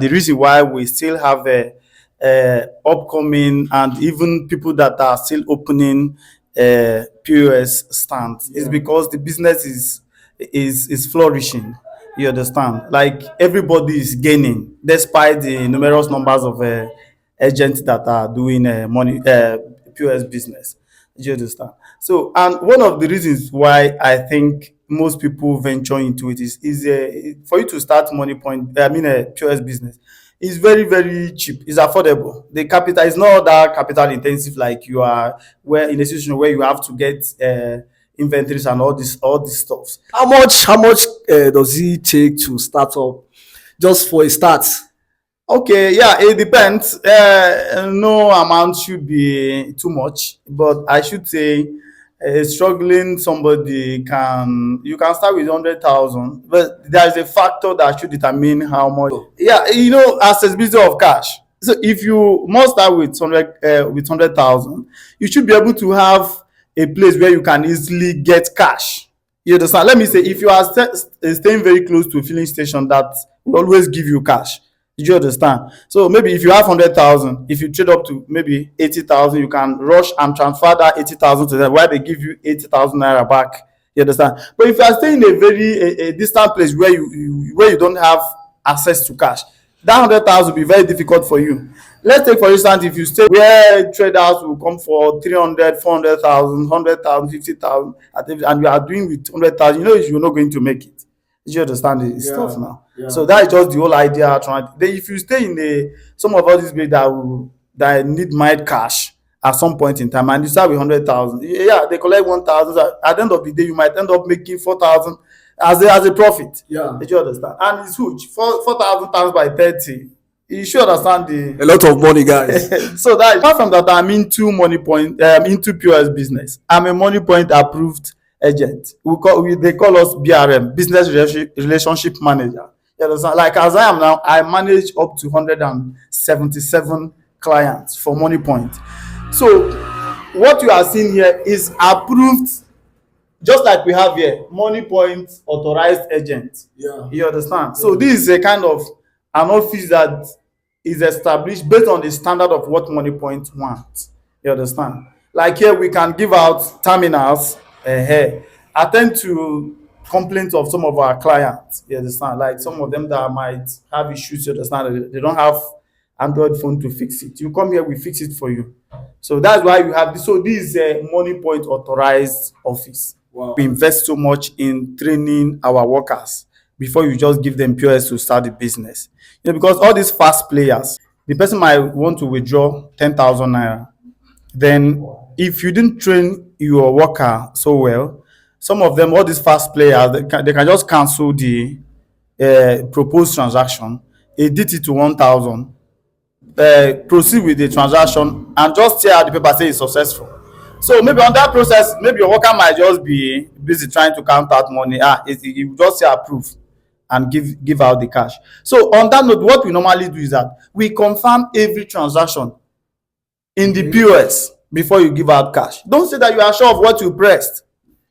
The reason why we still have a upcoming and even people that are still opening POS stands is because the business is flourishing. You understand? Like everybody is gaining despite the numerous numbers of agents that are doing money POS business. You understand? So, and one of the reasons why I think most people venture into it is for you to start money point. I mean, a POS business is very very cheap. It's affordable. The capital is not that capital intensive like you are where in a situation where you have to get inventories and all these stuffs. How much does it take to start up? Just for a start. Okay, yeah, it depends. No amount should be too much, but I should say a struggling somebody you can start with 100,000, but there is a factor that should determine how much. Yeah, accessibility of cash. So if you must start with 100,000, you should be able to have a place where you can easily get cash. You understand? Let me say, if you are staying very close to a filling station that will always give you cash, did you understand? So maybe if you have 100,000, if you trade up to maybe 80,000, you can rush and transfer that 80,000 to them, where they give you 80,000 naira back. You understand? But if you are staying in a distant place where you don't have access to cash, that 100,000 will be very difficult for you. Let's take for instance, if you stay where traders will come for 300, 400,000, 100,000, 50,000, and you are doing with 100,000, you're not going to make it. Do you understand the stuff now? Yeah. So that is just the whole idea. If you stay in some of all these places that need mild cash at some point in time, and you start with 100,000, yeah, they collect 1,000. At the end of the day, you might end up making 4,000 as a profit. Yeah. Do you understand? And it's huge. 4,000 times by 30. You should understand a lot of money, guys. So that apart from that, I'm into into POS business. I'm a money point approved agent. They call us BRM, business relationship manager. You understand? Like as I am now, I manage up to 177 clients for money point. So what you are seeing here is approved, just like we have here, money point authorized agent. Yeah. You understand? Yeah. So this is a kind of an office that is established based on the standard of what money point wants. You understand? Like here we can give out terminals, attend to complaints of some of our clients. You understand? Like some of them that might have issues. You understand? They don't have Android phone to fix it. You come here, we fix it for you. So that's why you have this. So this is a money point authorized office. Wow. We invest so much in training our workers before you just give them POS to start the business. Because all these fast players, the person might want to withdraw 10,000 naira. Then if you didn't train your worker so well, some of them, all these fast players, they can just cancel the proposed transaction, edit it to 1,000, proceed with the transaction, and just tear out the paper, say it's successful. So maybe on that process, maybe your worker might just be busy trying to count out money. You just say approve and give out the cash. So on that note, what we normally do is that we confirm every transaction in the POS before you give out cash. Don't say that you are sure of what you pressed.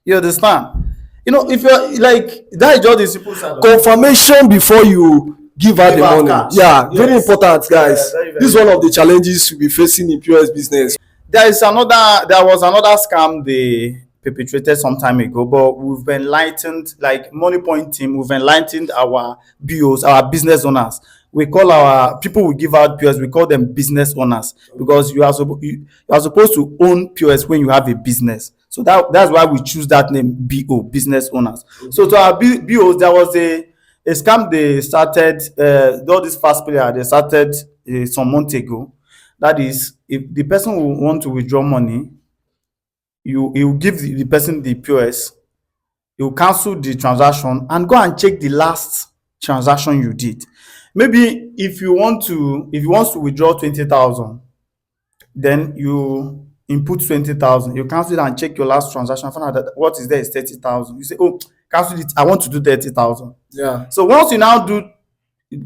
You understand? If you're like that, is just the simple side. Confirmation before you give out the money. Cash. Yeah, yes. Very important, guys. Yeah, very this is one of the challenges you'll be facing in POS business. There was another scam they perpetrated some time ago, but we've enlightened, like Money Point team, we've enlightened our BOs, our business owners. We call our people who give out POS, we call them business owners, because you are supposed to own POS when you have a business. So that's why we choose that name, BO, business owners. So to our BOs, there was a scam they started, all these fast players, they started some months ago. That is, if the person will want to withdraw money, you give the person the POS, you cancel the transaction and go and check the last transaction you did. Maybe if you want to withdraw 20,000, then you input 20,000, you cancel it and check your last transaction, find out that what is there is 30,000. You say, oh, cancel it, I want to do 30,000. Yeah. So once you now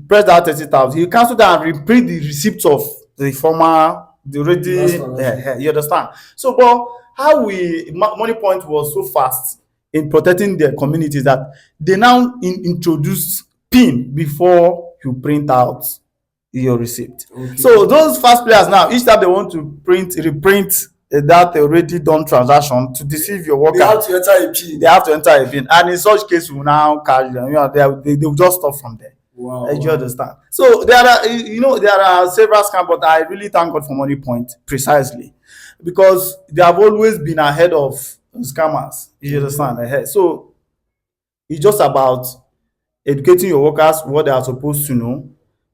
press that 30,000, you cancel that and reprint the receipt of the former, you understand? So, but how Money Point was so fast in protecting their communities that they now introduced PIN before you print out your receipt. Okay. So those fast players now, each time they want to reprint that already done transaction to deceive your worker, they have to enter a PIN. They have to enter a PIN, and in such case, we will now carry them. They will just stop from there. Wow. You understand? So there are several scams, but I really thank God for Money Point precisely because they have always been ahead of scammers. You understand? Ahead. So it's just about educating your workers what they are supposed to know,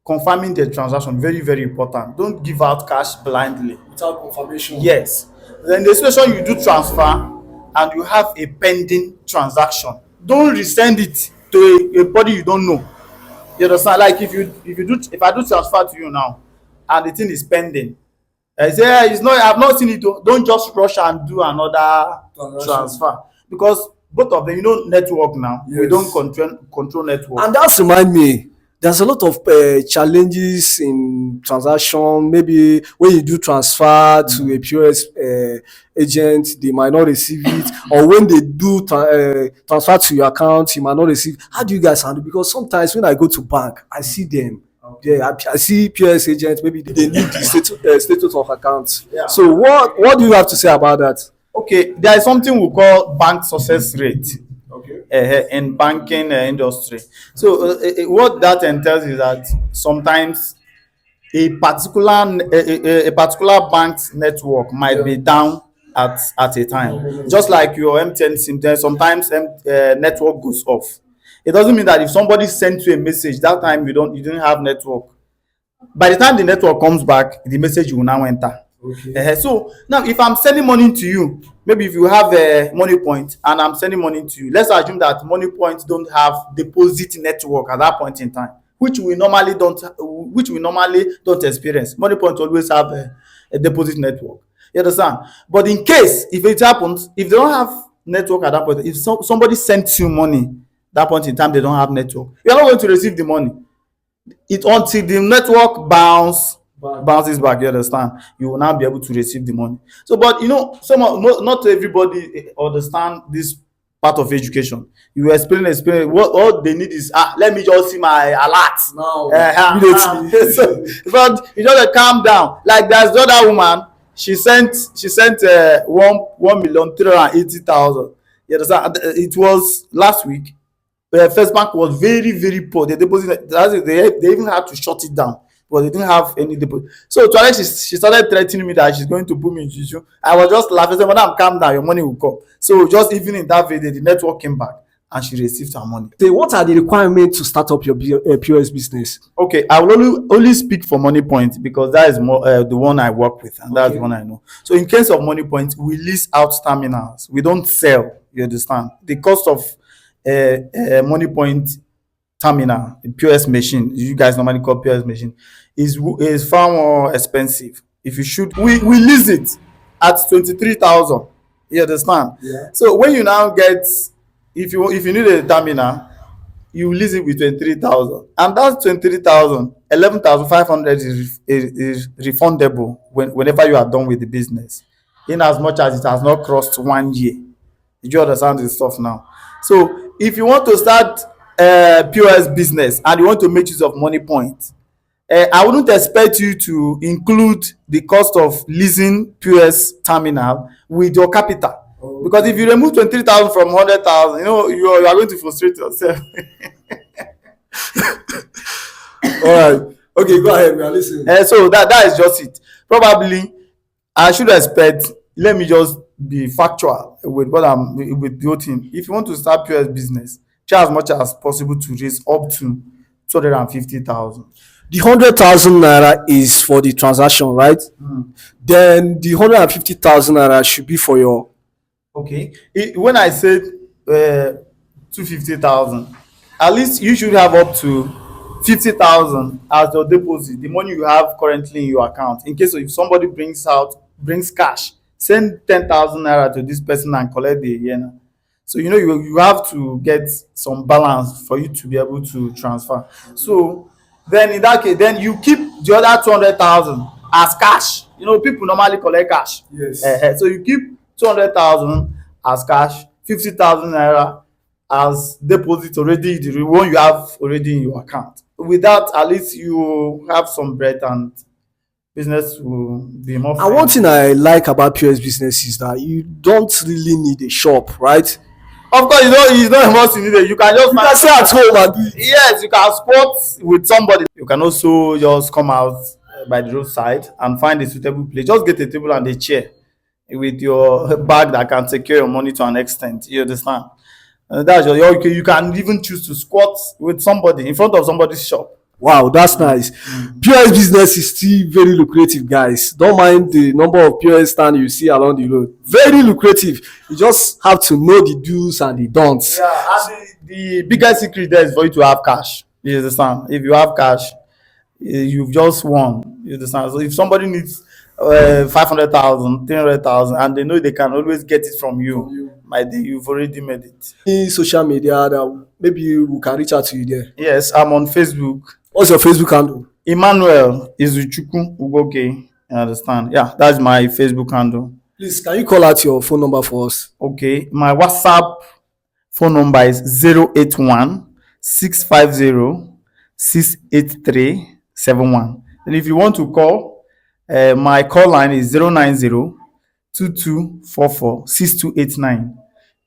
confirming the transaction, very, very important. Don't give out cash blindly without confirmation. Yes. Then the situation you do transfer and you have a pending transaction, don't resend it to a body you don't know. You understand? Like if I do transfer to you now and the thing is pending, I say it's not, I've not seen it. Don't just rush and do another transfer because both of them, network now. Yes. We don't control network. And that's remind me, there's a lot of challenges in transaction. Maybe when you do transfer to a POS agent, they might not receive it, or when they do transfer to your account, you might not receive. How do you guys handle? Because sometimes when I go to bank, I see them. Yeah, I see POS agents. Maybe they need the status of accounts. Yeah. So what do you have to say about that? Okay, there is something we call bank success rate. In banking industry. So what that entails is that sometimes a particular bank's network might be down at a time. Just like your MTN SIM, sometimes network goes off. It doesn't mean that if somebody sent you a message that time you didn't have network. By the time the network comes back, the message will now enter. Okay. So now if I'm sending money to you, maybe if you have a Money Point and I'm sending money to you, let's assume that Money Point don't have deposit network at that point in time, which we normally don't experience. Money Point always have a deposit network. You understand? But in case if it happens, if they don't have network at that point, if somebody sends you money that point in time, they don't have network, you're not going to receive the money. Until the network bounces back, you understand, you will now be able to receive the money. So but not everybody understand this part of education. You explain what all they need is let me just see my alert now. But you just calm down. Like there's the other woman, she sent 1,380,000. You understand? It was last week. First Bank was very, very poor. The deposit, they even had to shut it down, but they didn't have any deposit. So to her, she started threatening me that she's going to put me in issue. I was just laughing, saying, "Madam, calm down, your money will come." So just even in that video, the network came back and she received her money. So what are the requirements to start up your POS business? Okay, I will only speak for Money Point because that is more the one I work with, and that's the one I know. So in case of Money Point, we lease out terminals. We don't sell. You understand? The cost of Money Point terminal, POS machine, you guys normally call POS machine, is far more expensive. If you should, we lease it at 23,000. You understand? Yeah. So when you now get, if you need a terminal, you lease it with 23,000, and that's 23,000. 11,500 is refundable whenever you are done with the business, in as much as it has not crossed 1 year. Did you understand this stuff now? So if you want to start POS business and you want to make use of Money Point, I wouldn't expect you to include the cost of leasing POS terminal with your capital. Okay. Because if you remove 23,000 from 100,000, you are going to frustrate yourself. All right. Okay, go ahead. We are listening. So that is just it. Probably I should expect. Let me just be factual with with the whole thing. If you want to start POS business, try as much as possible to raise up to 250,000. The 100,000 naira is for the transaction, right? Then the 150,000 naira should be for your. Okay. When I said 250,000, at least you should have up to 50,000 as your deposit, the money you have currently in your account. In case if somebody brings cash, send 10,000 naira to this person and collect the yen. So you have to get some balance for you to be able to transfer. So then in that case, then you keep the other 200,000 as cash. People normally collect cash. Yes. So you keep 200,000 as cash, 50,000 naira as deposit already, the one you have already in your account. with that, at least you have some bread and business will be more And one fine. thing I like about POS business is that you don't really need a shop, right? Of course, you don't must need it. You can just You can stay at home and do it. yes, you can squat with somebody. You can also just come out by the roadside and find a suitable place. Just get a table and a chair with your bag that can secure your money to an extent. You understand? That's you can even choose to squat with somebody in front of somebody's shop. Wow, that's nice. POS business is still very lucrative, guys. Don't mind the number of POS stand you see along the road. Very lucrative. You just have to know the do's and the don'ts. Yeah, and the biggest secret there is for you to have cash. You understand? If you have cash, you've just won. You understand? So if somebody needs 500,000, 300,000, and they know they can always get it from you, my day, you've already made it. Any social media that maybe we can reach out to you there. Yes, I'm on Facebook. What's your Facebook handle? Emmanuel Izuchukwu Ugoke. You understand? Yeah, that's my Facebook handle. Please, can you call out your phone number for us? Okay, my WhatsApp phone number is 081 650 68371. And if you want to call, my call line is 090 2244 6289.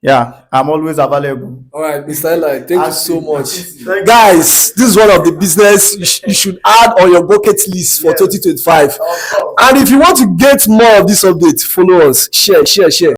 Yeah, I'm always available. All right, Mr. Eli, thank you so much. Thank you. Guys, this is one of the business you should add on your bucket list for 2025. And if you want to get more of this update, follow us. Share.